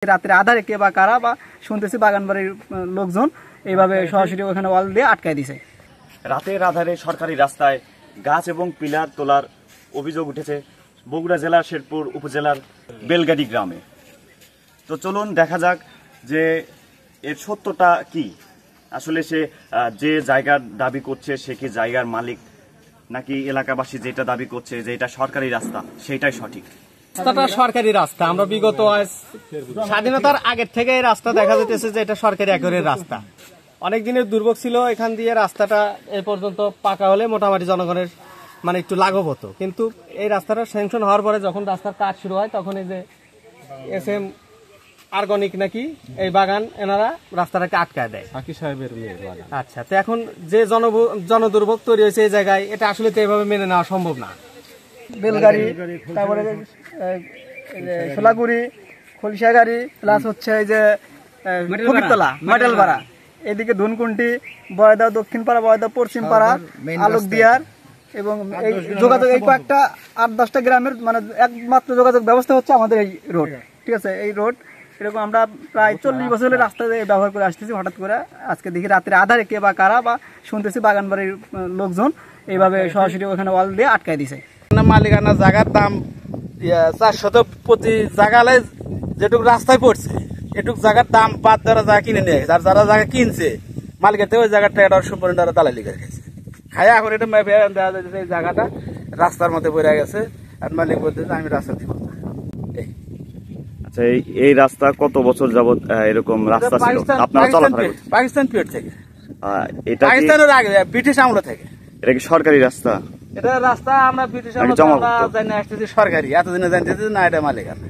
রাতের আধারে কে বা কারা বা শুনতেছি বাগানবাড়ির লোকজন এইভাবে সরাসরি ওখানে ওয়াল দিয়ে আটকায় দিছে। রাতের আধারে সরকারি রাস্তায় গাছ এবং পিলার তোলার অভিযোগ উঠেছে বগুড়া জেলার শেরপুর উপজেলার বেলগাড়ি গ্রামে। তো চলুন দেখা যাক যে এর সত্যটা কি। আসলে সে যে জায়গার দাবি করছে সে কি জায়গার মালিক, নাকি এলাকাবাসী যেটা দাবি করছে যে এটা সরকারি রাস্তা সেটাই সঠিক? রাস্তাটা সরকারি রাস্তা। আমরা বিগত স্বাধীনতার আগের থেকে এই রাস্তা দেখা যাইতেছে যে এটা সরকারি একরের রাস্তা। অনেক দিনের দুর্ভোগ ছিল, এখান দিয়ে রাস্তাটা এই পর্যন্ত পাকা হলে মোটামুটি জনগণের একটু লাঘব হতো। কিন্তু এই রাস্তাটা স্যাংশন হওয়ার পরে যখন রাস্তার কাজ শুরু হয় তখন এই যে SM অর্গানিক নাকি এই বাগান এনারা রাস্তাটাকে আটকায় দেয়। আচ্ছা, তো এখন যে জনদুর্ভোগ তৈরি হয়েছে এই জায়গায়, এটা আসলে তো এইভাবে মেনে নেওয়া সম্ভব না। বেলগাড়ি, তারপরে সোলাগুড়ি, খলসা গাড়ি, প্লাস হচ্ছে এই যে ফকিরতলা, মাটেলপাড়া, এদিকে ধুনকুন্টি, বয়দা দক্ষিণ পাড়া, বয়দা পশ্চিম পাড়া, আলোকদিয়ার এবং এই যোগাযোগ এই কয়েকটা 8-10টা গ্রামের একমাত্র যোগাযোগ ব্যবস্থা হচ্ছে আমাদের এই রোড। ঠিক আছে, এই রোড এরকম আমরা প্রায় 40 বছর হলে রাস্তা ব্যবহার করে আসতেছি। হঠাৎ করে আজকে দেখি রাতের আধারে কে বা কারা বা শুনতেছি বাগানবাড়ির লোকজন এইভাবে সরাসরি ওখানে ওয়াল দিয়ে আটকায় দিছে। মালিকানা জায়গার দাম 400 প্রতি জায়গায় যেটুকু রাস্তায় পড়ছে এটুক জায়গার দাম বাদ ধরা জায়গা কিনে নিয়ে গেছে। আর যারা জায়গা কিনছে মালিকের ওই জায়গাটা এটা সম্পূর্ণ দালালি করে গেছে। খায়া এখন এটা দেওয়া যাচ্ছে এই জায়গাটা রাস্তার মধ্যে পড়ে গেছে আর মালিক বলতেছে আমি রাস্তা দিব। আচ্ছা, এই রাস্তা কত বছর যাবত এরকম রাস্তা ছিল আপনারা চলাফেরা করছেন? পাকিস্তান পিরিয়ড থেকে, এটা পাকিস্তানের আগে ব্রিটিশ আমল থেকে। এটা কি সরকারি রাস্তা? এটা রাস্তা আমরা ব্রিটিশ আমল জানি আসতেছি সরকারি, এতদিনে জানতেছি না এটা মালিকানা।